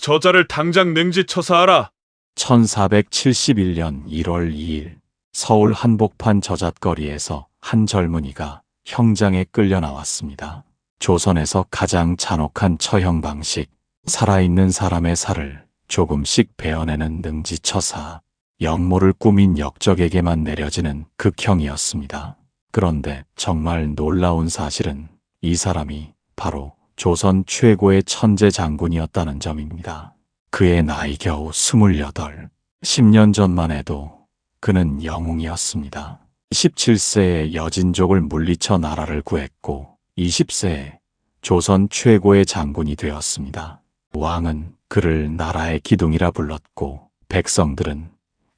저자를 당장 능지처사하라. 1471년 1월 2일 서울 한복판 저잣거리에서 한 젊은이가 형장에 끌려 나왔습니다. 조선에서 가장 잔혹한 처형 방식, 살아있는 사람의 살을 조금씩 베어내는 능지처사, 역모를 꾸민 역적에게만 내려지는 극형이었습니다. 그런데 정말 놀라운 사실은 이 사람이 바로 조선 최고의 천재 장군이었다는 점입니다. 그의 나이 겨우 28, 10년 전만 해도 그는 영웅이었습니다. 17세에 여진족을 물리쳐 나라를 구했고 20세에 조선 최고의 장군이 되었습니다. 왕은 그를 나라의 기둥이라 불렀고 백성들은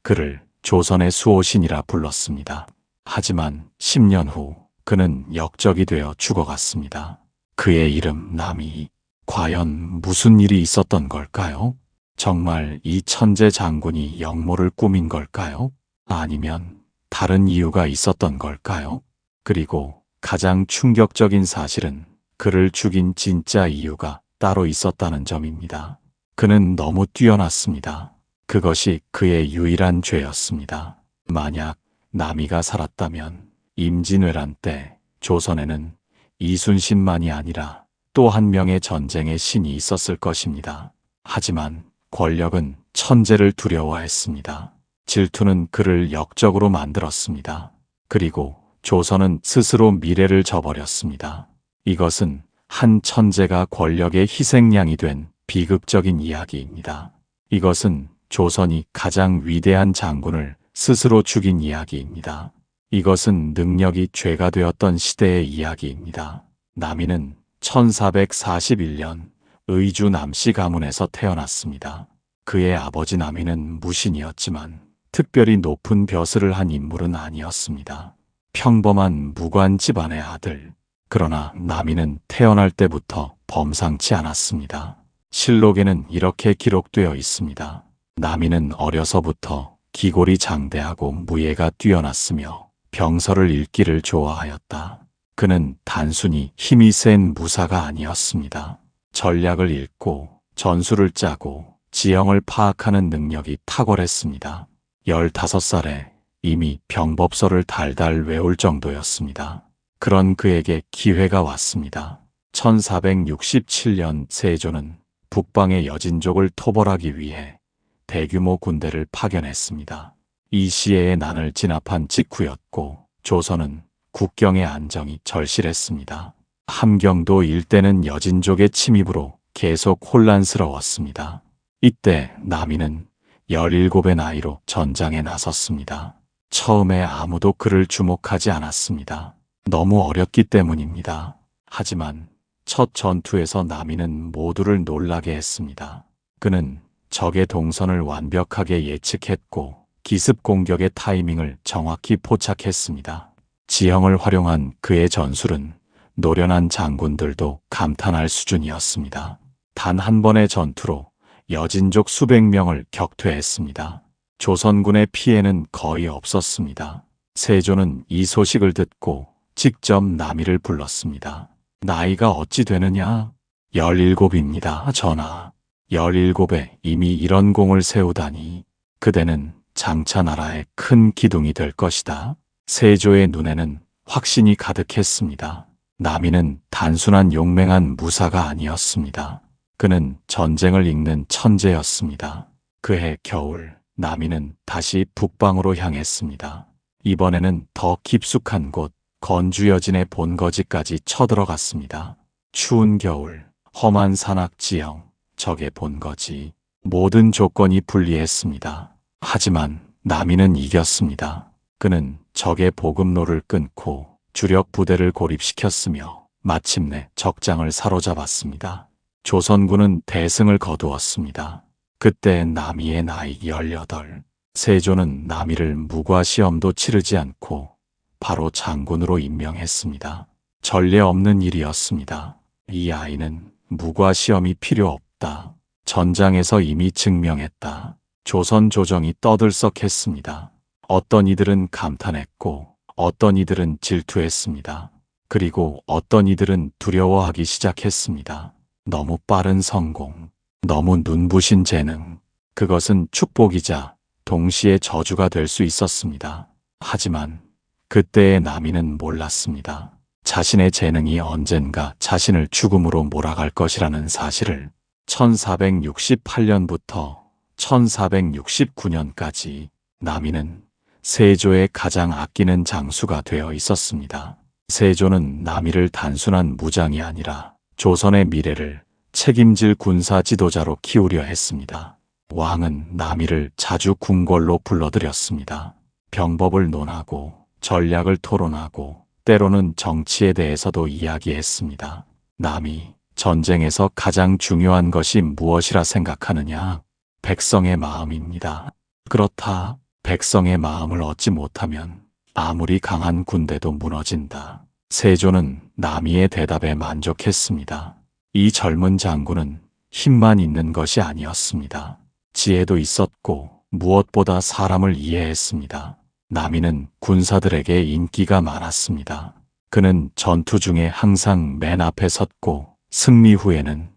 그를 조선의 수호신이라 불렀습니다. 하지만 10년 후 그는 역적이 되어 죽어갔습니다. 그의 이름 남이. 과연 무슨 일이 있었던 걸까요? 정말 이 천재 장군이 역모를 꾸민 걸까요? 아니면 다른 이유가 있었던 걸까요? 그리고 가장 충격적인 사실은 그를 죽인 진짜 이유가 따로 있었다는 점입니다. 그는 너무 뛰어났습니다. 그것이 그의 유일한 죄였습니다. 만약 남이가 살았다면 임진왜란 때 조선에는 이순신만이 아니라 또 한 명의 전쟁의 신이 있었을 것입니다. 하지만 권력은 천재를 두려워했습니다. 질투는 그를 역적으로 만들었습니다. 그리고 조선은 스스로 미래를 저버렸습니다. 이것은 한 천재가 권력의 희생양이 된 비극적인 이야기입니다. 이것은 조선이 가장 위대한 장군을 스스로 죽인 이야기입니다. 이것은 능력이 죄가 되었던 시대의 이야기입니다. 남이는 1441년 의주 남씨 가문에서 태어났습니다. 그의 아버지 남이는 무신이었지만 특별히 높은 벼슬을 한 인물은 아니었습니다. 평범한 무관 집안의 아들. 그러나 남이는 태어날 때부터 범상치 않았습니다. 실록에는 이렇게 기록되어 있습니다. 남이는 어려서부터 기골이 장대하고 무예가 뛰어났으며 병서를 읽기를 좋아하였다. 그는 단순히 힘이 센 무사가 아니었습니다. 전략을 읽고 전술을 짜고 지형을 파악하는 능력이 탁월했습니다. 15살에 이미 병법서를 달달 외울 정도였습니다. 그런 그에게 기회가 왔습니다. 1467년 세조는 북방의 여진족을 토벌하기 위해 대규모 군대를 파견했습니다. 이 시해의 난을 진압한 직후였고 조선은 국경의 안정이 절실했습니다. 함경도 일대는 여진족의 침입으로 계속 혼란스러웠습니다. 이때 남이는 17의 나이로 전장에 나섰습니다. 처음에 아무도 그를 주목하지 않았습니다. 너무 어렸기 때문입니다. 하지만 첫 전투에서 남이는 모두를 놀라게 했습니다. 그는 적의 동선을 완벽하게 예측했고 기습 공격의 타이밍을 정확히 포착했습니다. 지형을 활용한 그의 전술은 노련한 장군들도 감탄할 수준이었습니다. 단 한 번의 전투로 여진족 수백 명을 격퇴했습니다. 조선군의 피해는 거의 없었습니다. 세조는 이 소식을 듣고 직접 남이를 불렀습니다. 나이가 어찌 되느냐? 17입니다, 전하. 17에 이미 이런 공을 세우다니 그대는 장차 나라의 큰 기둥이 될 것이다. 세조의 눈에는 확신이 가득했습니다. 남이는 단순한 용맹한 무사가 아니었습니다. 그는 전쟁을 읽는 천재였습니다. 그해 겨울 남이는 다시 북방으로 향했습니다. 이번에는 더 깊숙한 곳 건주여진의 본거지까지 쳐들어갔습니다. 추운 겨울, 험한 산악 지형, 적의 본거지, 모든 조건이 불리했습니다. 하지만 남이는 이겼습니다. 그는 적의 보급로를 끊고 주력 부대를 고립시켰으며 마침내 적장을 사로잡았습니다. 조선군은 대승을 거두었습니다. 그때 남이의 나이 18. 세조는 남이를 무과 시험도 치르지 않고 바로 장군으로 임명했습니다. 전례 없는 일이었습니다. 이 아이는 무과 시험이 필요 없다. 전장에서 이미 증명했다. 조선 조정이 떠들썩했습니다. 어떤 이들은 감탄했고 어떤 이들은 질투했습니다. 그리고 어떤 이들은 두려워하기 시작했습니다. 너무 빠른 성공, 너무 눈부신 재능, 그것은 축복이자 동시에 저주가 될 수 있었습니다. 하지만 그때의 나미는 몰랐습니다. 자신의 재능이 언젠가 자신을 죽음으로 몰아갈 것이라는 사실을 1468년부터 1469년까지 나미는 세조의 가장 아끼는 장수가 되어 있었습니다. 세조는 나미를 단순한 무장이 아니라 조선의 미래를 책임질 군사 지도자로 키우려 했습니다. 왕은 나미를 자주 궁궐로 불러들였습니다. 병법을 논하고 전략을 토론하고 때로는 정치에 대해서도 이야기했습니다. 나미, 전쟁에서 가장 중요한 것이 무엇이라 생각하느냐? 백성의 마음입니다. 그렇다. 백성의 마음을 얻지 못하면 아무리 강한 군대도 무너진다. 세조는 나미의 대답에 만족했습니다. 이 젊은 장군은 힘만 있는 것이 아니었습니다. 지혜도 있었고 무엇보다 사람을 이해했습니다. 나미는 군사들에게 인기가 많았습니다. 그는 전투 중에 항상 맨 앞에 섰고 승리 후에는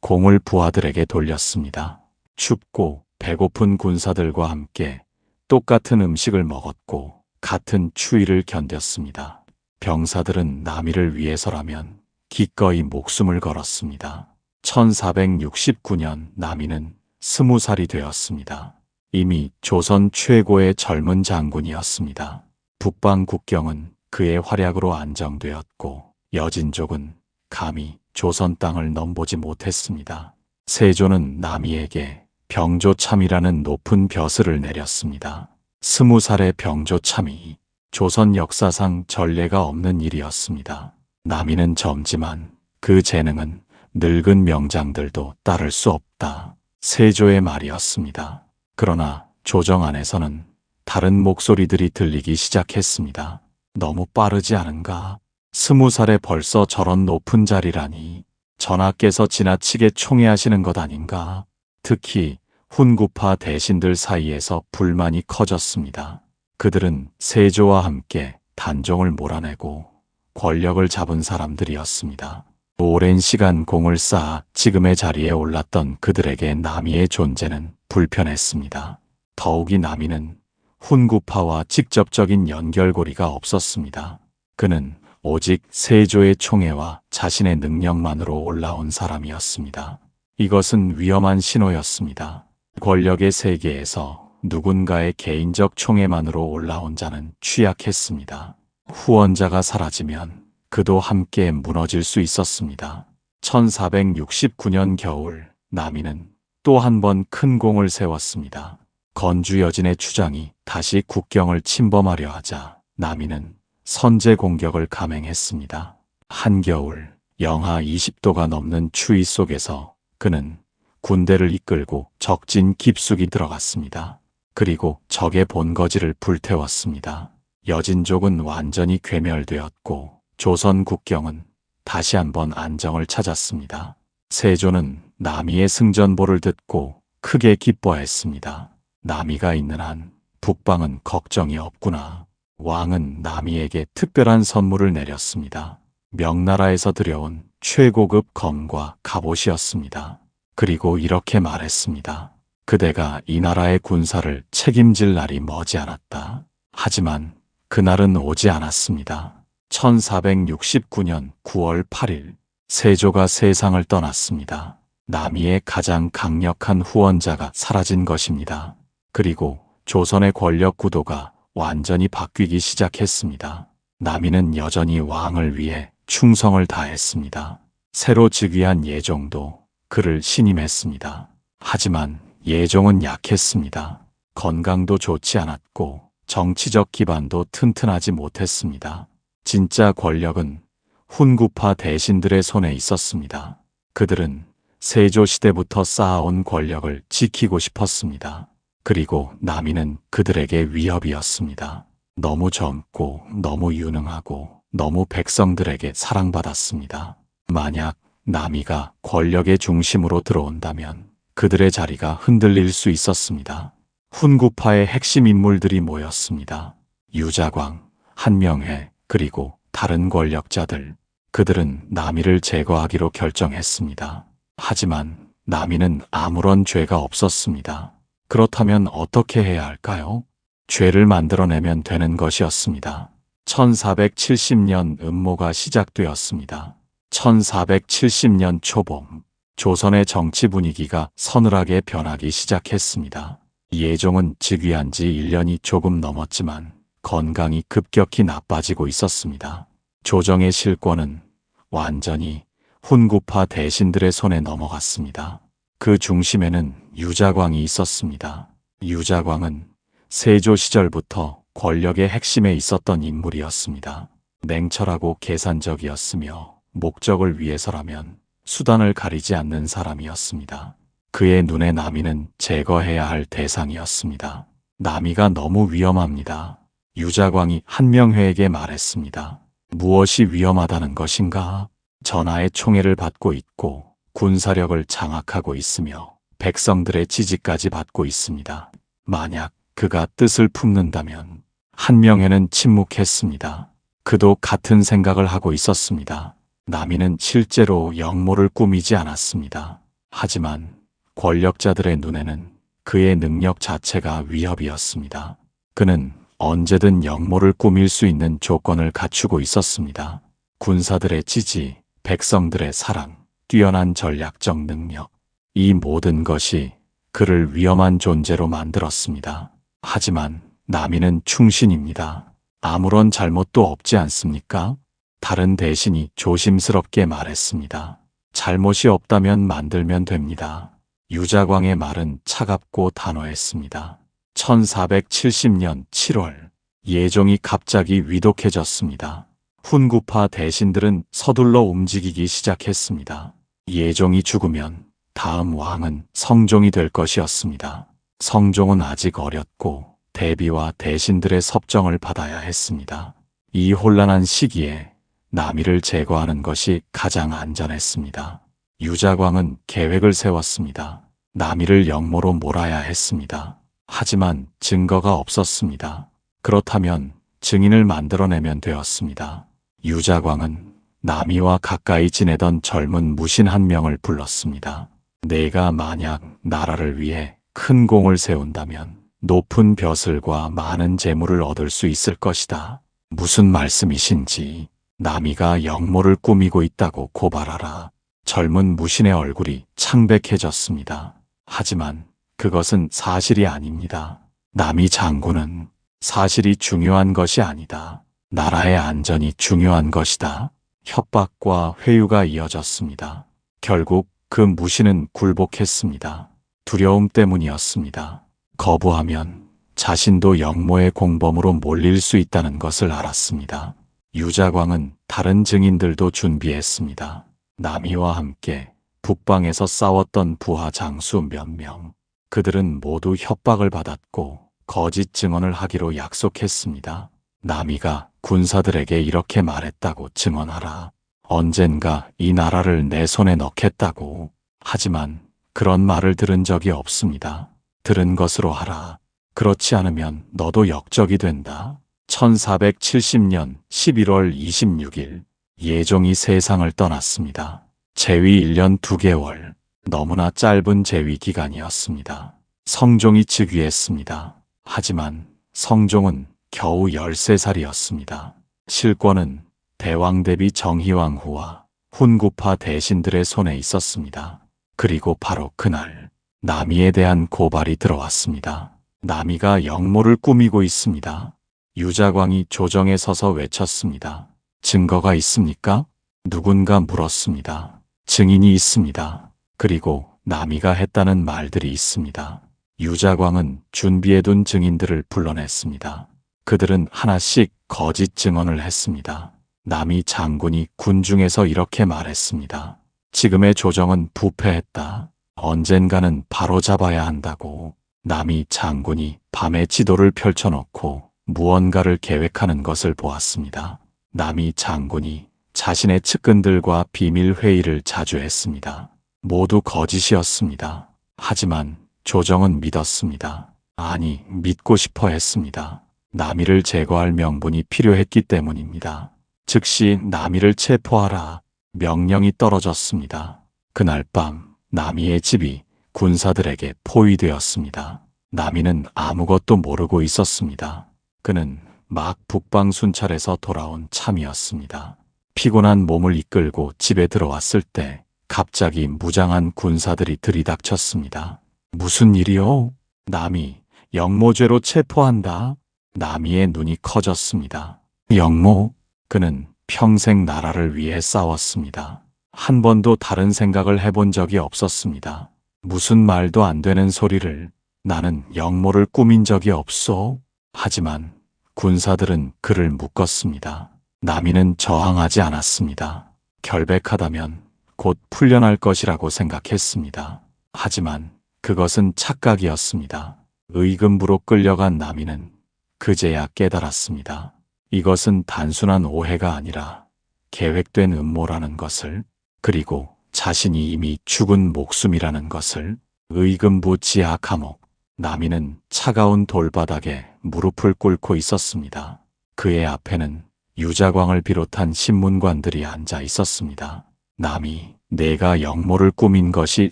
공을 부하들에게 돌렸습니다. 춥고 배고픈 군사들과 함께 똑같은 음식을 먹었고 같은 추위를 견뎠습니다. 병사들은 나미를 위해서라면 기꺼이 목숨을 걸었습니다. 1469년 나미는 20살이 되었습니다. 이미 조선 최고의 젊은 장군이었습니다. 북방 국경은 그의 활약으로 안정되었고 여진족은 감히 조선 땅을 넘보지 못했습니다. 세조는 나미에게 병조참이라는 높은 벼슬을 내렸습니다. 20살의 병조참이 조선 역사상 전례가 없는 일이었습니다. 나미는 젊지만 그 재능은 늙은 명장들도 따를 수 없다. 세조의 말이었습니다. 그러나 조정 안에서는 다른 목소리들이 들리기 시작했습니다. 너무 빠르지 않은가? 20살에 벌써 저런 높은 자리라니. 전하께서 지나치게 총애하시는 것 아닌가? 특히 훈구파 대신들 사이에서 불만이 커졌습니다. 그들은 세조와 함께 단종을 몰아내고 권력을 잡은 사람들이었습니다. 오랜 시간 공을 쌓아 지금의 자리에 올랐던 그들에게 나미의 존재는 불편했습니다. 더욱이 나미는 훈구파와 직접적인 연결고리가 없었습니다. 그는 오직 세조의 총애와 자신의 능력만으로 올라온 사람이었습니다. 이것은 위험한 신호였습니다. 권력의 세계에서 누군가의 개인적 총애만으로 올라온 자는 취약했습니다. 후원자가 사라지면 그도 함께 무너질 수 있었습니다. 1469년 겨울 나미는 또 한 번 큰 공을 세웠습니다. 건주 여진의 추장이 다시 국경을 침범하려 하자 나미는 선제 공격을 감행했습니다. 한겨울 영하 20도가 넘는 추위 속에서 그는 군대를 이끌고 적진 깊숙이 들어갔습니다. 그리고 적의 본거지를 불태웠습니다. 여진족은 완전히 괴멸되었고 조선 국경은 다시 한번 안정을 찾았습니다. 세조는 나미의 승전보를 듣고 크게 기뻐했습니다. 나미가 있는 한 북방은 걱정이 없구나. 왕은 나미에게 특별한 선물을 내렸습니다. 명나라에서 들여온 최고급 검과 갑옷이었습니다. 그리고 이렇게 말했습니다. 그대가 이 나라의 군사를 책임질 날이 머지않았다. 하지만 그날은 오지 않았습니다. 1469년 9월 8일 세조가 세상을 떠났습니다. 나미의 가장 강력한 후원자가 사라진 것입니다. 그리고 조선의 권력 구도가 완전히 바뀌기 시작했습니다. 나미는 여전히 왕을 위해 충성을 다했습니다. 새로 즉위한 예종도 그를 신임했습니다. 하지만 예종은 약했습니다. 건강도 좋지 않았고 정치적 기반도 튼튼하지 못했습니다. 진짜 권력은 훈구파 대신들의 손에 있었습니다. 그들은 세조 시대부터 쌓아온 권력을 지키고 싶었습니다. 그리고 나미는 그들에게 위협이었습니다. 너무 젊고 너무 유능하고 너무 백성들에게 사랑받았습니다. 만약 나미가 권력의 중심으로 들어온다면 그들의 자리가 흔들릴 수 있었습니다. 훈구파의 핵심 인물들이 모였습니다. 유자광, 한명회, 그리고 다른 권력자들. 그들은 나미를 제거하기로 결정했습니다. 하지만 남이는 아무런 죄가 없었습니다. 그렇다면 어떻게 해야 할까요? 죄를 만들어내면 되는 것이었습니다. 1470년 음모가 시작되었습니다. 1470년 초봄, 조선의 정치 분위기가 서늘하게 변하기 시작했습니다. 예종은 즉위한 지 1년이 조금 넘었지만 건강이 급격히 나빠지고 있었습니다. 조정의 실권은 완전히 훈구파 대신들의 손에 넘어갔습니다. 그 중심에는 유자광이 있었습니다. 유자광은 세조 시절부터 권력의 핵심에 있었던 인물이었습니다. 냉철하고 계산적이었으며 목적을 위해서라면 수단을 가리지 않는 사람이었습니다. 그의 눈에 남이는 제거해야 할 대상이었습니다. 남이가 너무 위험합니다. 유자광이 한명회에게 말했습니다. 무엇이 위험하다는 것인가? 전하의 총애를 받고 있고 군사력을 장악하고 있으며 백성들의 지지까지 받고 있습니다. 만약 그가 뜻을 품는다면. 한명회는 침묵했습니다. 그도 같은 생각을 하고 있었습니다. 남이는 실제로 역모를 꾸미지 않았습니다. 하지만 권력자들의 눈에는 그의 능력 자체가 위협이었습니다. 그는 언제든 역모를 꾸밀 수 있는 조건을 갖추고 있었습니다. 군사들의 지지, 백성들의 사랑, 뛰어난 전략적 능력, 이 모든 것이 그를 위험한 존재로 만들었습니다. 하지만 남이는 충신입니다. 아무런 잘못도 없지 않습니까? 다른 대신이 조심스럽게 말했습니다. 잘못이 없다면 만들면 됩니다. 유자광의 말은 차갑고 단호했습니다. 1470년 7월, 예종이 갑자기 위독해졌습니다. 훈구파 대신들은 서둘러 움직이기 시작했습니다. 예종이 죽으면 다음 왕은 성종이 될 것이었습니다. 성종은 아직 어렸고 대비와 대신들의 섭정을 받아야 했습니다. 이 혼란한 시기에 남이를 제거하는 것이 가장 안전했습니다. 유자광은 계획을 세웠습니다. 남이를 역모로 몰아야 했습니다. 하지만 증거가 없었습니다. 그렇다면 증인을 만들어내면 되었습니다. 유자광은 남이와 가까이 지내던 젊은 무신 한 명을 불렀습니다. 내가 만약 나라를 위해 큰 공을 세운다면 높은 벼슬과 많은 재물을 얻을 수 있을 것이다. 무슨 말씀이신지 남이가 역모를 꾸미고 있다고 고발하라. 젊은 무신의 얼굴이 창백해졌습니다. 하지만 그것은 사실이 아닙니다. 남이 장군은 사실이 중요한 것이 아니다. 나라의 안전이 중요한 것이다. 협박과 회유가 이어졌습니다. 결국 그 무신은 굴복했습니다. 두려움 때문이었습니다. 거부하면 자신도 역모의 공범으로 몰릴 수 있다는 것을 알았습니다. 유자광은 다른 증인들도 준비했습니다. 남이와 함께 북방에서 싸웠던 부하 장수 몇 명. 그들은 모두 협박을 받았고 거짓 증언을 하기로 약속했습니다. 남이가 군사들에게 이렇게 말했다고 증언하라. 언젠가 이 나라를 내 손에 넣겠다고. 하지만 그런 말을 들은 적이 없습니다. 들은 것으로 하라. 그렇지 않으면 너도 역적이 된다. 1470년 11월 26일 예종이 세상을 떠났습니다. 재위 1년 2개월, 너무나 짧은 재위 기간이었습니다. 성종이 즉위했습니다. 하지만 성종은 겨우 13살이었습니다. 실권은 대왕 대비 정희왕 후와 훈구파 대신들의 손에 있었습니다. 그리고 바로 그날 남이에 대한 고발이 들어왔습니다. 남이가 역모를 꾸미고 있습니다. 유자광이 조정에 서서 외쳤습니다. 증거가 있습니까? 누군가 물었습니다. 증인이 있습니다. 그리고 남이가 했다는 말들이 있습니다. 유자광은 준비해둔 증인들을 불러냈습니다. 그들은 하나씩 거짓 증언을 했습니다. 남이 장군이 군중에서 이렇게 말했습니다. 지금의 조정은 부패했다. 언젠가는 바로잡아야 한다고. 남이 장군이 밤에 지도를 펼쳐놓고 무언가를 계획하는 것을 보았습니다. 남이 장군이 자신의 측근들과 비밀 회의를 자주 했습니다. 모두 거짓이었습니다. 하지만 조정은 믿었습니다. 아니, 믿고 싶어 했습니다. 남이를 제거할 명분이 필요했기 때문입니다. 즉시 남이를 체포하라. 명령이 떨어졌습니다. 그날 밤 남이의 집이 군사들에게 포위되었습니다. 남이는 아무것도 모르고 있었습니다. 그는 막 북방 순찰에서 돌아온 참이었습니다. 피곤한 몸을 이끌고 집에 들어왔을 때 갑자기 무장한 군사들이 들이닥쳤습니다. 무슨 일이요? 남이 영모죄로 체포한다. 남이의 눈이 커졌습니다. 영모? 그는 평생 나라를 위해 싸웠습니다. 한 번도 다른 생각을 해본 적이 없었습니다. 무슨 말도 안 되는 소리를. 나는 영모를 꾸민 적이 없소. 하지만 군사들은 그를 묶었습니다. 남이는 저항하지 않았습니다. 결백하다면 곧 풀려날 것이라고 생각했습니다. 하지만 그것은 착각이었습니다. 의금부로 끌려간 남이는 그제야 깨달았습니다. 이것은 단순한 오해가 아니라 계획된 음모라는 것을, 그리고 자신이 이미 죽은 목숨이라는 것을. 의금부 지하 감옥. 남이는 차가운 돌바닥에 무릎을 꿇고 있었습니다. 그의 앞에는 유자광을 비롯한 신문관들이 앉아 있었습니다. 남이, 내가 영모를 꾸민 것이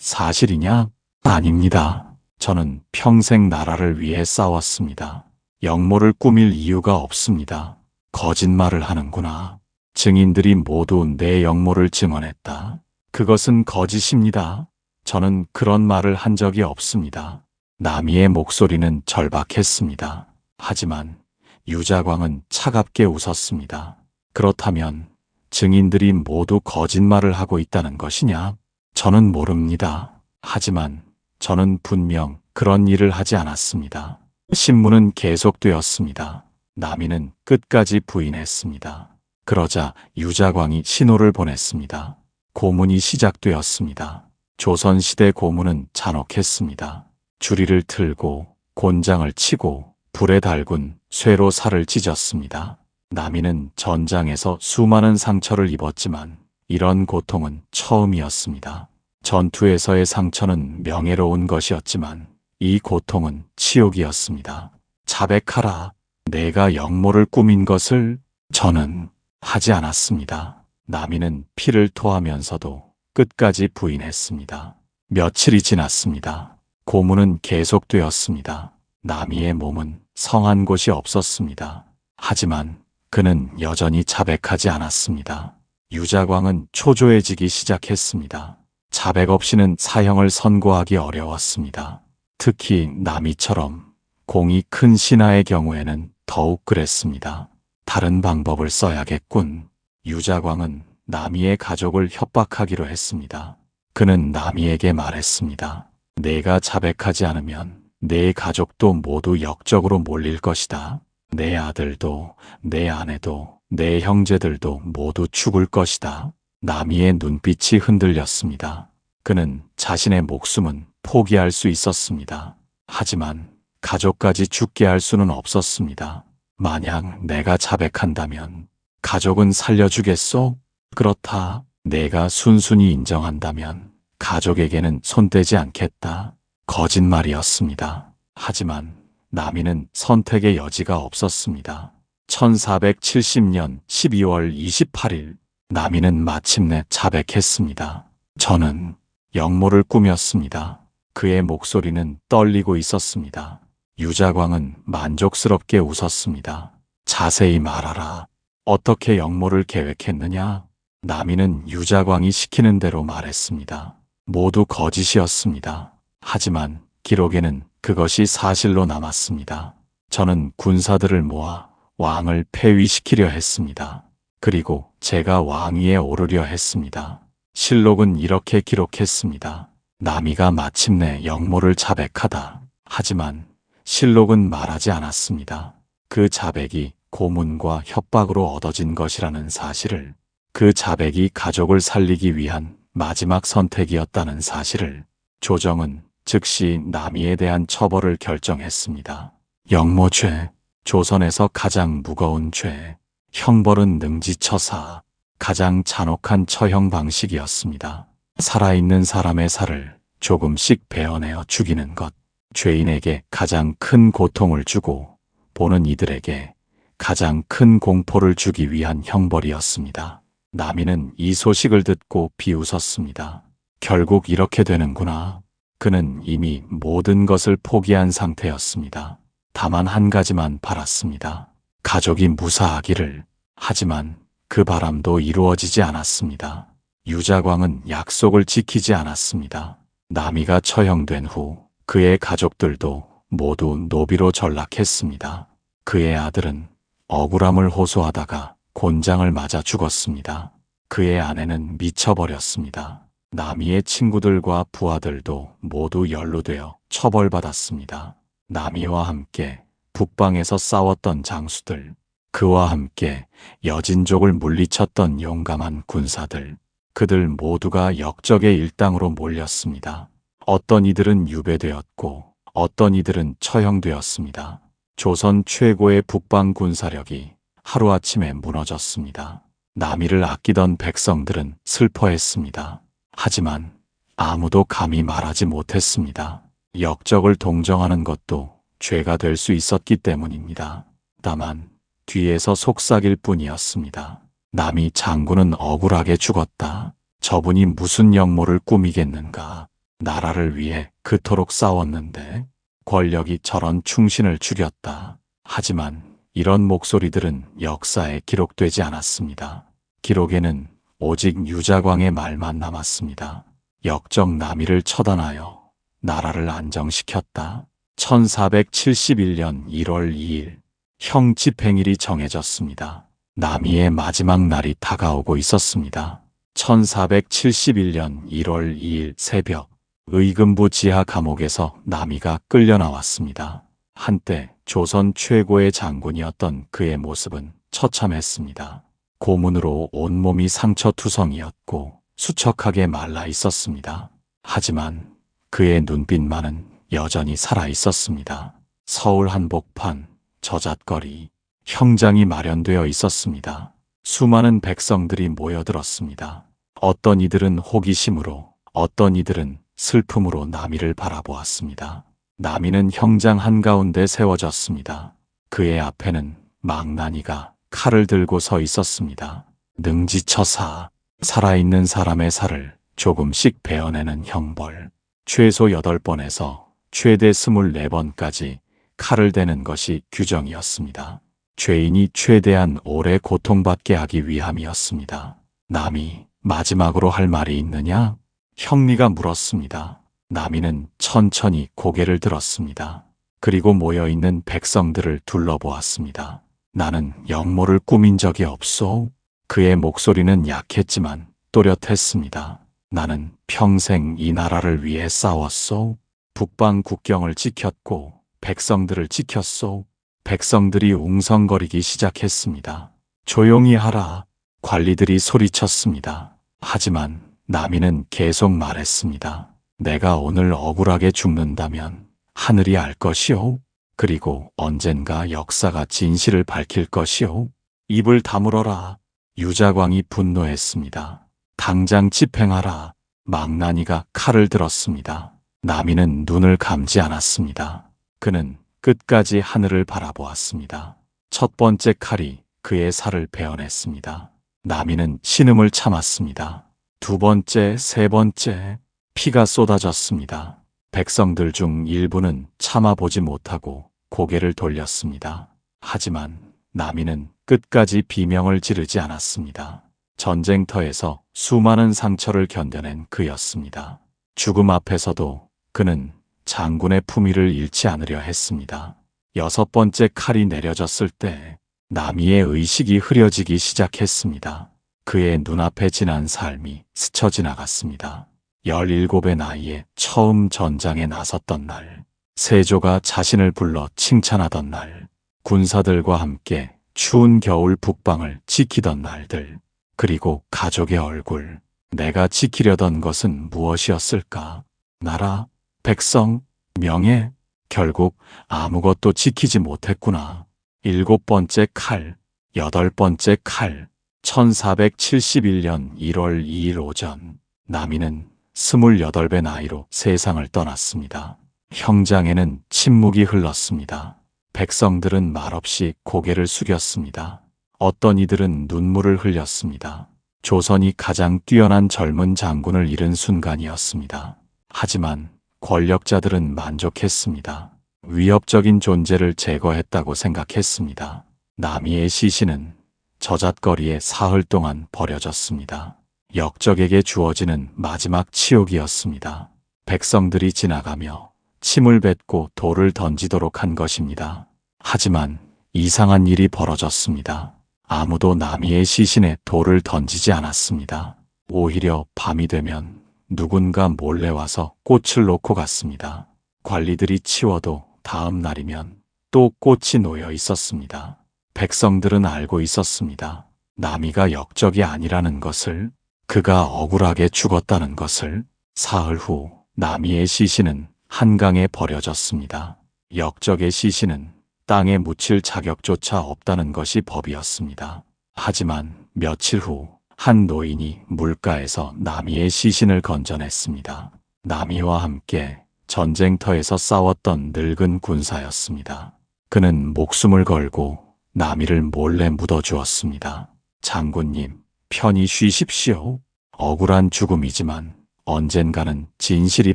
사실이냐? 아닙니다. 저는 평생 나라를 위해 싸웠습니다. 영모를 꾸밀 이유가 없습니다. 거짓말을 하는구나. 증인들이 모두 내 영모를 증언했다. 그것은 거짓입니다. 저는 그런 말을 한 적이 없습니다. 남이의 목소리는 절박했습니다. 하지만 유자광은 차갑게 웃었습니다. 그렇다면 증인들이 모두 거짓말을 하고 있다는 것이냐? 저는 모릅니다. 하지만 저는 분명 그런 일을 하지 않았습니다. 신문은 계속되었습니다. 남이는 끝까지 부인했습니다. 그러자 유자광이 신호를 보냈습니다. 고문이 시작되었습니다. 조선시대 고문은 잔혹했습니다. 주리를 틀고 곤장을 치고 불에 달군 쇠로 살을 찢었습니다. 남이는 전장에서 수많은 상처를 입었지만 이런 고통은 처음이었습니다. 전투에서의 상처는 명예로운 것이었지만 이 고통은 치욕이었습니다. 자백하라. 내가 영모를 꾸민 것을. 저는 하지 않았습니다. 남이는 피를 토하면서도 끝까지 부인했습니다. 며칠이 지났습니다. 고문은 계속되었습니다. 남이의 몸은 성한 곳이 없었습니다. 하지만 그는 여전히 자백하지 않았습니다. 유자광은 초조해지기 시작했습니다. 자백 없이는 사형을 선고하기 어려웠습니다. 특히 남이처럼 공이 큰 신하의 경우에는 더욱 그랬습니다. 다른 방법을 써야겠군. 유자광은 남이의 가족을 협박하기로 했습니다. 그는 남이에게 말했습니다. 내가 자백하지 않으면 내 가족도 모두 역적으로 몰릴 것이다. 내 아들도, 내 아내도, 내 형제들도 모두 죽을 것이다. 남이의 눈빛이 흔들렸습니다. 그는 자신의 목숨은 포기할 수 있었습니다. 하지만 가족까지 죽게 할 수는 없었습니다. 만약 내가 자백한다면 가족은 살려주겠소? 그렇다. 내가 순순히 인정한다면 가족에게는 손대지 않겠다. 거짓말이었습니다. 하지만 남이는 선택의 여지가 없었습니다. 1470년 12월 28일 남이는 마침내 자백했습니다. 저는 영모를 꾸몄습니다. 그의 목소리는 떨리고 있었습니다. 유자광은 만족스럽게 웃었습니다. 자세히 말하라. 어떻게 영모를 계획했느냐? 남이는 유자광이 시키는 대로 말했습니다. 모두 거짓이었습니다. 하지만 기록에는 그것이 사실로 남았습니다. 저는 군사들을 모아 왕을 폐위시키려 했습니다. 그리고 제가 왕위에 오르려 했습니다. 실록은 이렇게 기록했습니다. 남이가 마침내 영모를 자백하다. 하지만 실록은 말하지 않았습니다. 그 자백이 고문과 협박으로 얻어진 것이라는 사실을, 그 자백이 가족을 살리기 위한 마지막 선택이었다는 사실을. 조정은 즉시 남이에 대한 처벌을 결정했습니다. 영모죄, 조선에서 가장 무거운 죄, 형벌은 능지처사, 가장 잔혹한 처형 방식이었습니다. 살아있는 사람의 살을 조금씩 베어내어 죽이는 것, 죄인에게 가장 큰 고통을 주고 보는 이들에게 가장 큰 공포를 주기 위한 형벌이었습니다. 남이는 이 소식을 듣고 비웃었습니다. 결국 이렇게 되는구나. 그는 이미 모든 것을 포기한 상태였습니다. 다만 한 가지만 바랐습니다. 가족이 무사하기를. 하지만 그 바람도 이루어지지 않았습니다. 유자광은 약속을 지키지 않았습니다. 남이가 처형된 후 그의 가족들도 모두 노비로 전락했습니다. 그의 아들은 억울함을 호소하다가 곤장을 맞아 죽었습니다. 그의 아내는 미쳐버렸습니다. 남이의 친구들과 부하들도 모두 연루되어 처벌받았습니다. 남이와 함께 북방에서 싸웠던 장수들, 그와 함께 여진족을 물리쳤던 용감한 군사들, 그들 모두가 역적의 일당으로 몰렸습니다. 어떤 이들은 유배되었고 어떤 이들은 처형되었습니다. 조선 최고의 북방 군사력이 하루아침에 무너졌습니다. 남이를 아끼던 백성들은 슬퍼했습니다. 하지만 아무도 감히 말하지 못했습니다. 역적을 동정하는 것도 죄가 될 수 있었기 때문입니다. 다만 뒤에서 속삭일 뿐이었습니다. 남이 장군은 억울하게 죽었다. 저분이 무슨 역모를 꾸미겠는가. 나라를 위해 그토록 싸웠는데 권력이 저런 충신을 죽였다. 하지만 이런 목소리들은 역사에 기록되지 않았습니다. 기록에는 오직 유자광의 말만 남았습니다. 역적 남이를 처단하여 나라를 안정시켰다. 1471년 1월 2일 형 집행일이 정해졌습니다. 남이의 마지막 날이 다가오고 있었습니다. 1471년 1월 2일 새벽 의금부 지하 감옥에서 남이가 끌려 나왔습니다. 한때 조선 최고의 장군이었던 그의 모습은 처참했습니다. 고문으로 온몸이 상처투성이었고 수척하게 말라 있었습니다. 하지만 그의 눈빛만은 여전히 살아 있었습니다. 서울 한복판, 저잣거리, 형장이 마련되어 있었습니다. 수많은 백성들이 모여들었습니다. 어떤 이들은 호기심으로, 어떤 이들은 슬픔으로 남이를 바라보았습니다. 남이는 형장 한가운데 세워졌습니다. 그의 앞에는 망나니가 칼을 들고 서 있었습니다. 능지처사, 살아있는 사람의 살을 조금씩 베어내는 형벌. 최소 8번에서 최대 24번까지 칼을 대는 것이 규정이었습니다. 죄인이 최대한 오래 고통받게 하기 위함이었습니다. 남이 마지막으로 할 말이 있느냐? 형리가 물었습니다. 남이는 천천히 고개를 들었습니다. 그리고 모여있는 백성들을 둘러보았습니다. 나는 역모를 꾸민 적이 없소. 그의 목소리는 약했지만 또렷했습니다. 나는 평생 이 나라를 위해 싸웠소. 북방 국경을 지켰고 백성들을 지켰소. 백성들이 웅성거리기 시작했습니다. 조용히 하라. 관리들이 소리쳤습니다. 하지만 남이는 계속 말했습니다. 내가 오늘 억울하게 죽는다면 하늘이 알 것이오. 그리고 언젠가 역사가 진실을 밝힐 것이오. 입을 다물어라. 유자광이 분노했습니다. 당장 집행하라. 망나니가 칼을 들었습니다. 남이는 눈을 감지 않았습니다. 그는 끝까지 하늘을 바라보았습니다. 첫 번째 칼이 그의 살을 베어냈습니다. 남이는 신음을 참았습니다. 두 번째, 세 번째, 피가 쏟아졌습니다. 백성들 중 일부는 참아보지 못하고 고개를 돌렸습니다. 하지만 남이는 끝까지 비명을 지르지 않았습니다. 전쟁터에서 수많은 상처를 견뎌낸 그였습니다. 죽음 앞에서도 그는 장군의 품위를 잃지 않으려 했습니다. 6번째 칼이 내려졌을 때 남이의 의식이 흐려지기 시작했습니다. 그의 눈앞에 지난 삶이 스쳐 지나갔습니다. 17의 나이에 처음 전장에 나섰던 날, 세조가 자신을 불러 칭찬하던 날, 군사들과 함께 추운 겨울 북방을 지키던 날들, 그리고 가족의 얼굴. 내가 지키려던 것은 무엇이었을까? 나라, 백성, 명예. 결국 아무것도 지키지 못했구나. 7번째 칼, 8번째 칼. 1471년 1월 2일 오전, 남이는 28의 나이로 세상을 떠났습니다. 형장에는 침묵이 흘렀습니다. 백성들은 말없이 고개를 숙였습니다. 어떤 이들은 눈물을 흘렸습니다. 조선이 가장 뛰어난 젊은 장군을 잃은 순간이었습니다. 하지만 권력자들은 만족했습니다. 위협적인 존재를 제거했다고 생각했습니다. 남이의 시신은 저잣거리에 사흘 동안 버려졌습니다. 역적에게 주어지는 마지막 치욕이었습니다. 백성들이 지나가며 침을 뱉고 돌을 던지도록 한 것입니다. 하지만 이상한 일이 벌어졌습니다. 아무도 남이의 시신에 돌을 던지지 않았습니다. 오히려 밤이 되면 누군가 몰래 와서 꽃을 놓고 갔습니다. 관리들이 치워도 다음 날이면 또 꽃이 놓여 있었습니다. 백성들은 알고 있었습니다. 남이가 역적이 아니라는 것을, 그가 억울하게 죽었다는 것을. 사흘 후 남이의 시신은 한강에 버려졌습니다. 역적의 시신은 땅에 묻힐 자격조차 없다는 것이 법이었습니다. 하지만 며칠 후 한 노인이 물가에서 남이의 시신을 건져냈습니다. 남이와 함께 전쟁터에서 싸웠던 늙은 군사였습니다. 그는 목숨을 걸고 남이를 몰래 묻어주었습니다. 장군님, 편히 쉬십시오. 억울한 죽음이지만 언젠가는 진실이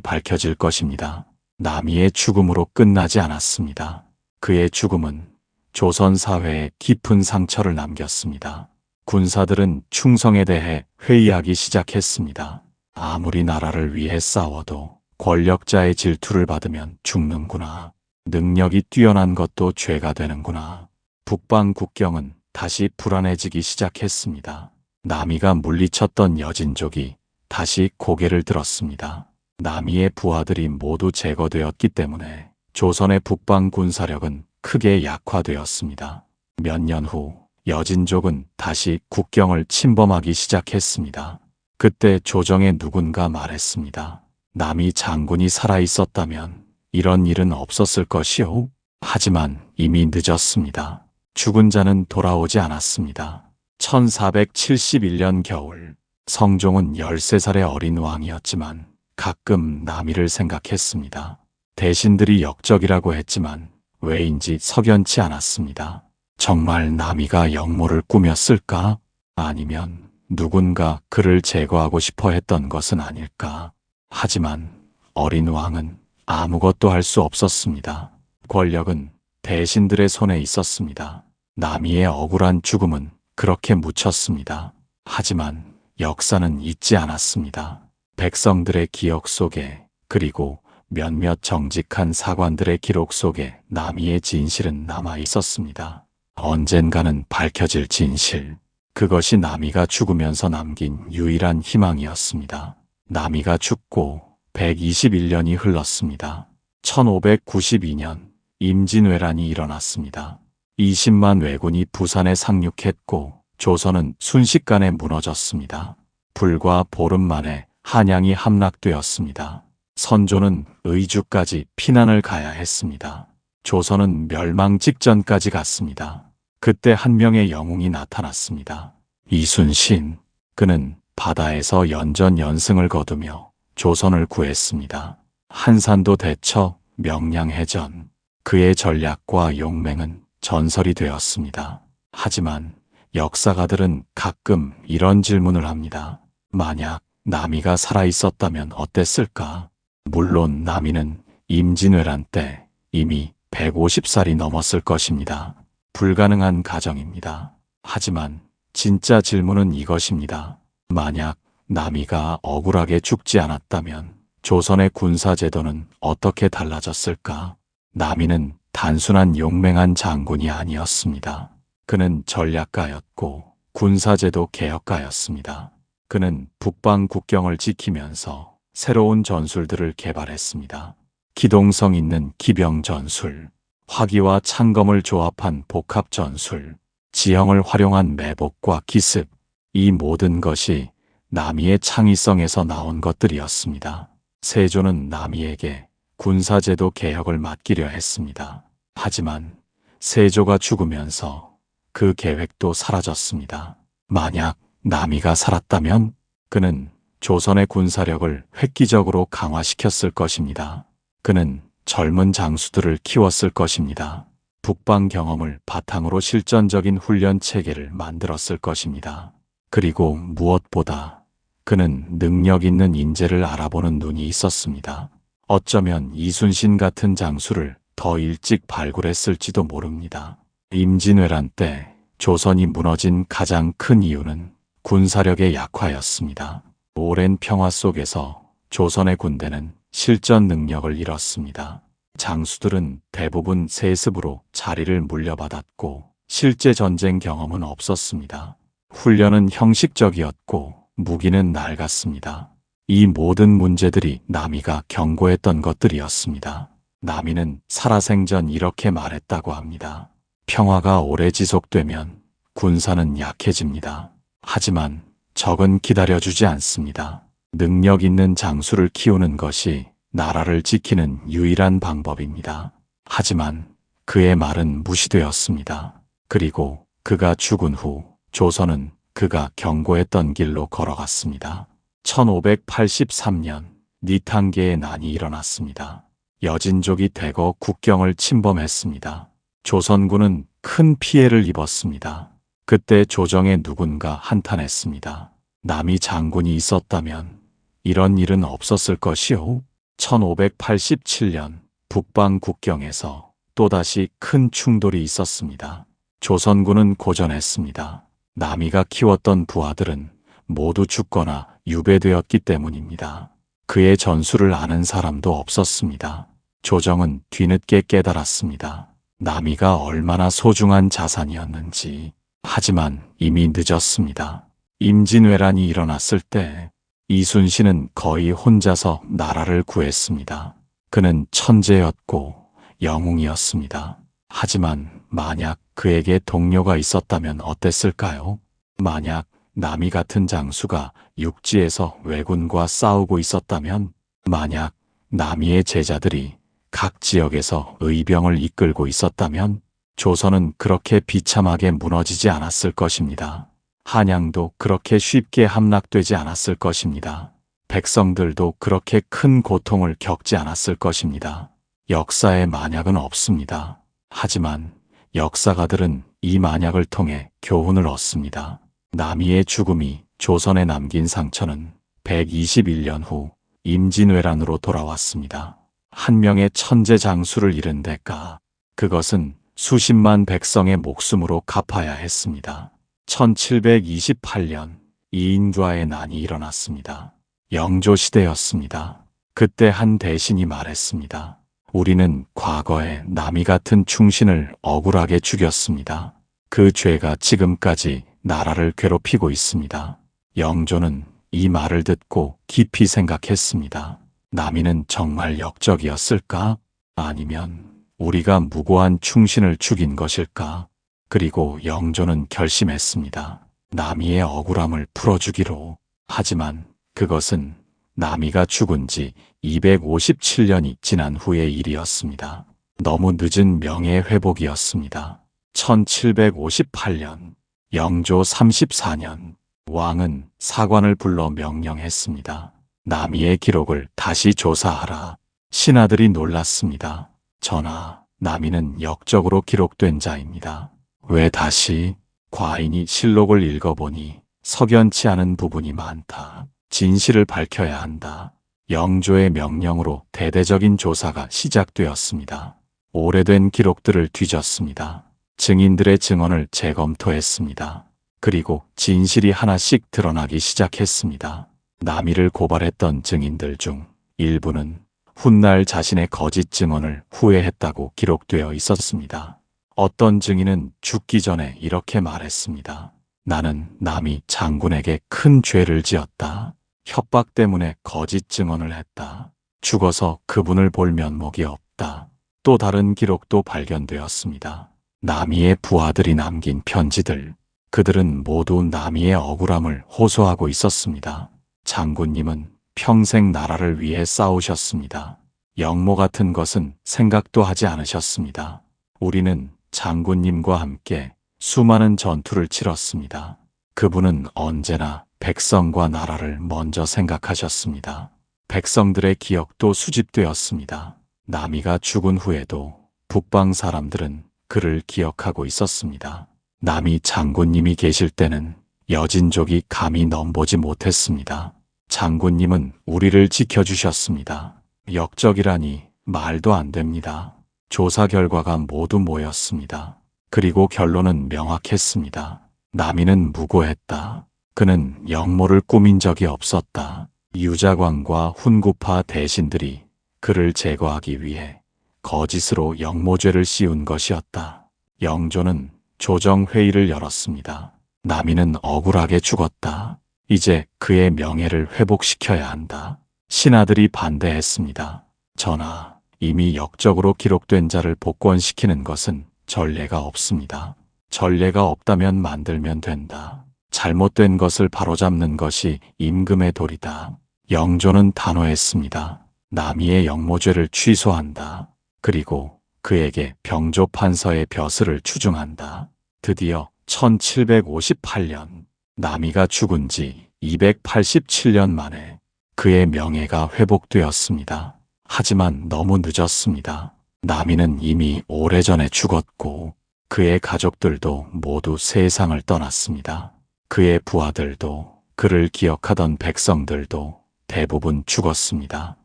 밝혀질 것입니다. 남이의 죽음으로 끝나지 않았습니다. 그의 죽음은 조선 사회에 깊은 상처를 남겼습니다. 군사들은 충성에 대해 회의하기 시작했습니다. 아무리 나라를 위해 싸워도 권력자의 질투를 받으면 죽는구나. 능력이 뛰어난 것도 죄가 되는구나. 북방 국경은 다시 불안해지기 시작했습니다. 남이가 물리쳤던 여진족이 다시 고개를 들었습니다. 남이의 부하들이 모두 제거되었기 때문에 조선의 북방 군사력은 크게 약화되었습니다. 몇 년 후 여진족은 다시 국경을 침범하기 시작했습니다. 그때 조정에 누군가 말했습니다. 남이 장군이 살아있었다면 이런 일은 없었을 것이오. 하지만 이미 늦었습니다. 죽은 자는 돌아오지 않았습니다. 1471년 겨울, 성종은 13살의 어린 왕이었지만 가끔 남이를 생각했습니다. 대신들이 역적이라고 했지만 왜인지 석연치 않았습니다. 정말 남이가 역모를 꾸몄을까? 아니면 누군가 그를 제거하고 싶어 했던 것은 아닐까? 하지만 어린 왕은 아무것도 할 수 없었습니다. 권력은 대신들의 손에 있었습니다. 남이의 억울한 죽음은 그렇게 묻혔습니다. 하지만 역사는 잊지 않았습니다. 백성들의 기억 속에, 그리고 몇몇 정직한 사관들의 기록 속에 남이의 진실은 남아 있었습니다. 언젠가는 밝혀질 진실. 그것이 남이가 죽으면서 남긴 유일한 희망이었습니다. 남이가 죽고 121년이 흘렀습니다. 1592년 임진왜란이 일어났습니다. 20만 왜군이 부산에 상륙했고 조선은 순식간에 무너졌습니다. 불과 보름 만에 한양이 함락되었습니다. 선조는 의주까지 피난을 가야 했습니다. 조선은 멸망 직전까지 갔습니다. 그때 한 명의 영웅이 나타났습니다. 이순신. 그는 바다에서 연전연승을 거두며 조선을 구했습니다. 한산도 대처, 명량해전. 그의 전략과 용맹은 전설이 되었습니다. 하지만 역사가들은 가끔 이런 질문을 합니다. 만약 남이가 살아있었다면 어땠을까? 물론 남이는 임진왜란 때 이미 150살이 넘었을 것입니다. 불가능한 가정입니다. 하지만 진짜 질문은 이것입니다. 만약 남이가 억울하게 죽지 않았다면 조선의 군사제도는 어떻게 달라졌을까? 남이는 단순한 용맹한 장군이 아니었습니다. 그는 전략가였고 군사제도 개혁가였습니다. 그는 북방 국경을 지키면서 새로운 전술들을 개발했습니다. 기동성 있는 기병 전술, 화기와 창검을 조합한 복합 전술, 지형을 활용한 매복과 기습, 이 모든 것이 남이의 창의성에서 나온 것들이었습니다. 세조는 남이에게 군사제도 개혁을 맡기려 했습니다. 하지만 세조가 죽으면서 그 계획도 사라졌습니다. 만약 남이가 살았다면 그는 조선의 군사력을 획기적으로 강화시켰을 것입니다. 그는 젊은 장수들을 키웠을 것입니다. 북방 경험을 바탕으로 실전적인 훈련 체계를 만들었을 것입니다. 그리고 무엇보다 그는 능력 있는 인재를 알아보는 눈이 있었습니다. 어쩌면 이순신 같은 장수를 더 일찍 발굴했을지도 모릅니다. 임진왜란 때 조선이 무너진 가장 큰 이유는 군사력의 약화였습니다. 오랜 평화 속에서 조선의 군대는 실전 능력을 잃었습니다. 장수들은 대부분 세습으로 자리를 물려받았고 실제 전쟁 경험은 없었습니다. 훈련은 형식적이었고 무기는 낡았습니다. 이 모든 문제들이 남이가 경고했던 것들이었습니다. 남이는 살아생전 이렇게 말했다고 합니다. 평화가 오래 지속되면 군사는 약해집니다. 하지만 적은 기다려주지 않습니다. 능력 있는 장수를 키우는 것이 나라를 지키는 유일한 방법입니다. 하지만 그의 말은 무시되었습니다. 그리고 그가 죽은 후 조선은 그가 경고했던 길로 걸어갔습니다. 1583년 니탄계의 난이 일어났습니다. 여진족이 대거 국경을 침범했습니다. 조선군은 큰 피해를 입었습니다. 그때 조정에 누군가 한탄했습니다. 남이 장군이 있었다면 이런 일은 없었을 것이오. 1587년 북방 국경에서 또다시 큰 충돌이 있었습니다. 조선군은 고전했습니다. 남이가 키웠던 부하들은 모두 죽거나 유배되었기 때문입니다. 그의 전술을 아는 사람도 없었습니다. 조정은 뒤늦게 깨달았습니다. 남이가 얼마나 소중한 자산이었는지. 하지만 이미 늦었습니다. 임진왜란이 일어났을 때 이순신은 거의 혼자서 나라를 구했습니다. 그는 천재였고 영웅이었습니다. 하지만 만약 그에게 동료가 있었다면 어땠을까요? 만약 남이 같은 장수가 육지에서 왜군과 싸우고 있었다면, 만약 남이의 제자들이 각 지역에서 의병을 이끌고 있었다면 조선은 그렇게 비참하게 무너지지 않았을 것입니다. 한양도 그렇게 쉽게 함락되지 않았을 것입니다. 백성들도 그렇게 큰 고통을 겪지 않았을 것입니다. 역사에 만약은 없습니다. 하지만 역사가들은 이 만약을 통해 교훈을 얻습니다. 남이의 죽음이 조선에 남긴 상처는 121년 후 임진왜란으로 돌아왔습니다. 한 명의 천재 장수를 잃은 대가, 그것은 수십만 백성의 목숨으로 갚아야 했습니다. 1728년 이인좌의 난이 일어났습니다. 영조시대였습니다. 그때 한 대신이 말했습니다. 우리는 과거에 남이 같은 충신을 억울하게 죽였습니다. 그 죄가 지금까지 나라를 괴롭히고 있습니다. 영조는 이 말을 듣고 깊이 생각했습니다. 남이는 정말 역적이었을까? 아니면 우리가 무고한 충신을 죽인 것일까? 그리고 영조는 결심했습니다. 남이의 억울함을 풀어주기로. 하지만 그것은 남이가 죽은 지 257년이 지난 후의 일이었습니다. 너무 늦은 명예회복이었습니다. 1758년 영조 34년 왕은 사관을 불러 명령했습니다. 남이의 기록을 다시 조사하라. 신하들이 놀랐습니다. 전하, 남이는 역적으로 기록된 자입니다. 왜 다시? 과인이 실록을 읽어보니 석연치 않은 부분이 많다. 진실을 밝혀야 한다. 영조의 명령으로 대대적인 조사가 시작되었습니다. 오래된 기록들을 뒤졌습니다. 증인들의 증언을 재검토했습니다. 그리고 진실이 하나씩 드러나기 시작했습니다. 남이를 고발했던 증인들 중 일부는 훗날 자신의 거짓 증언을 후회했다고 기록되어 있었습니다. 어떤 증인은 죽기 전에 이렇게 말했습니다. 나는 남이 장군에게 큰 죄를 지었다. 협박 때문에 거짓 증언을 했다. 죽어서 그분을 볼 면목이 없다. 또 다른 기록도 발견되었습니다. 남이의 부하들이 남긴 편지들. 그들은 모두 남이의 억울함을 호소하고 있었습니다. 장군님은 평생 나라를 위해 싸우셨습니다. 역모 같은 것은 생각도 하지 않으셨습니다. 우리는 장군님과 함께 수많은 전투를 치렀습니다. 그분은 언제나 백성과 나라를 먼저 생각하셨습니다. 백성들의 기억도 수집되었습니다. 남이가 죽은 후에도 북방 사람들은 그를 기억하고 있었습니다. 남이 장군님이 계실 때는 여진족이 감히 넘보지 못했습니다. 장군님은 우리를 지켜주셨습니다. 역적이라니 말도 안 됩니다. 조사 결과가 모두 모였습니다. 그리고 결론은 명확했습니다. 남이는 무고했다. 그는 역모를 꾸민 적이 없었다. 유자광과 훈구파 대신들이 그를 제거하기 위해 거짓으로 역모죄를 씌운 것이었다. 영조는 조정회의를 열었습니다. 남이는 억울하게 죽었다. 이제 그의 명예를 회복시켜야 한다. 신하들이 반대했습니다. 전하, 이미 역적으로 기록된 자를 복권시키는 것은 전례가 없습니다. 전례가 없다면 만들면 된다. 잘못된 것을 바로잡는 것이 임금의 도리다. 영조는 단호했습니다. 남이의 역모죄를 취소한다. 그리고 그에게 병조 판서의 벼슬을 추중한다. 드디어 1758년 남이가 죽은 지 287년 만에 그의 명예가 회복되었습니다. 하지만 너무 늦었습니다. 남이는 이미 오래전에 죽었고 그의 가족들도 모두 세상을 떠났습니다. 그의 부하들도 그를 기억하던 백성들도 대부분 죽었습니다.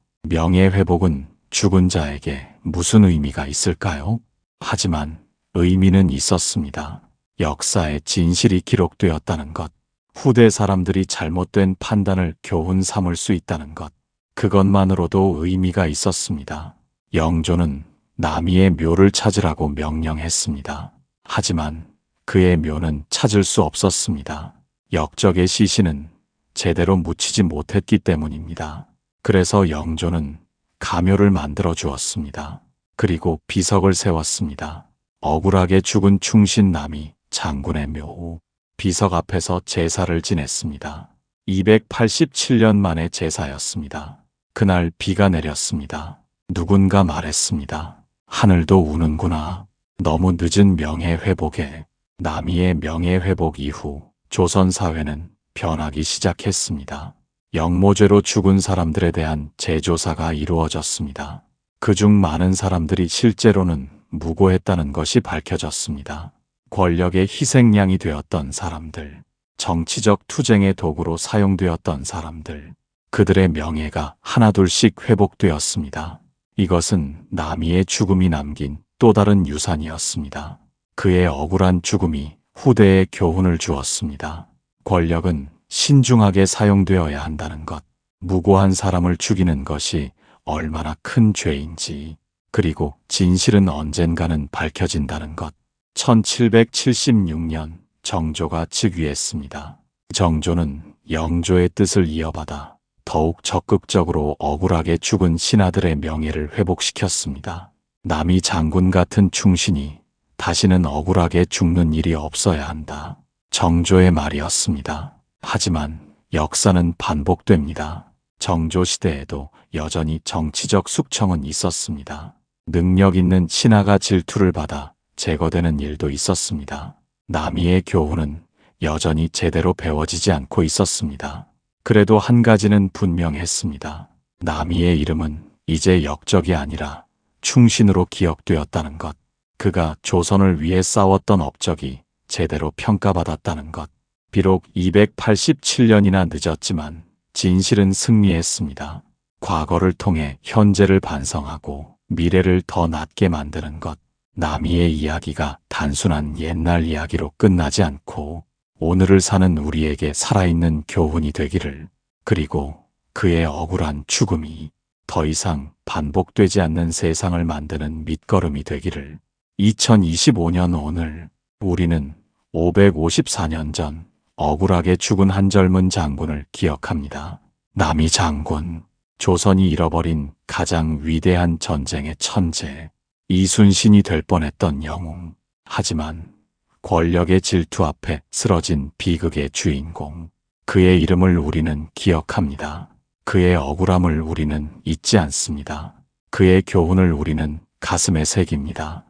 명예회복은 죽은 자에게 무슨 의미가 있을까요? 하지만 의미는 있었습니다. 역사에 진실이 기록되었다는 것, 후대 사람들이 잘못된 판단을 교훈 삼을 수 있다는 것, 그것만으로도 의미가 있었습니다. 영조는 남이의 묘를 찾으라고 명령했습니다. 하지만 그의 묘는 찾을 수 없었습니다. 역적의 시신은 제대로 묻히지 못했기 때문입니다. 그래서 영조는 가묘를 만들어 주었습니다. 그리고 비석을 세웠습니다. 억울하게 죽은 충신남이 장군의 묘 비석 앞에서 제사를 지냈습니다. 287년 만의 제사였습니다. 그날 비가 내렸습니다. 누군가 말했습니다. 하늘도 우는구나. 너무 늦은 명예회복에. 남이의 명예회복 이후 조선 사회는 변하기 시작했습니다. 역모죄로 죽은 사람들에 대한 재조사가 이루어졌습니다. 그중 많은 사람들이 실제로는 무고했다는 것이 밝혀졌습니다. 권력의 희생양이 되었던 사람들, 정치적 투쟁의 도구로 사용되었던 사람들, 그들의 명예가 하나둘씩 회복되었습니다. 이것은 남이의 죽음이 남긴 또 다른 유산이었습니다. 그의 억울한 죽음이 후대에 교훈을 주었습니다. 권력은 신중하게 사용되어야 한다는 것, 무고한 사람을 죽이는 것이 얼마나 큰 죄인지, 그리고 진실은 언젠가는 밝혀진다는 것. 1776년 정조가 즉위했습니다. 정조는 영조의 뜻을 이어받아 더욱 적극적으로 억울하게 죽은 신하들의 명예를 회복시켰습니다. 남이 장군 같은 충신이 다시는 억울하게 죽는 일이 없어야 한다. 정조의 말이었습니다. 하지만 역사는 반복됩니다. 정조 시대에도 여전히 정치적 숙청은 있었습니다. 능력 있는 신하가 질투를 받아 제거되는 일도 있었습니다. 남이의 교훈은 여전히 제대로 배워지지 않고 있었습니다. 그래도 한 가지는 분명했습니다. 남이의 이름은 이제 역적이 아니라 충신으로 기억되었다는 것. 그가 조선을 위해 싸웠던 업적이 제대로 평가받았다는 것. 비록 287년이나 늦었지만 진실은 승리했습니다. 과거를 통해 현재를 반성하고 미래를 더 낫게 만드는 것. 남이의 이야기가 단순한 옛날 이야기로 끝나지 않고 오늘을 사는 우리에게 살아있는 교훈이 되기를, 그리고 그의 억울한 죽음이 더 이상 반복되지 않는 세상을 만드는 밑거름이 되기를. 2025년 오늘 우리는 554년 전 억울하게 죽은 한 젊은 장군을 기억합니다. 남이 장군, 조선이 잃어버린 가장 위대한 전쟁의 천재, 이순신이 될 뻔했던 영웅. 하지만 권력의 질투 앞에 쓰러진 비극의 주인공. 그의 이름을 우리는 기억합니다. 그의 억울함을 우리는 잊지 않습니다. 그의 교훈을 우리는 가슴에 새깁니다.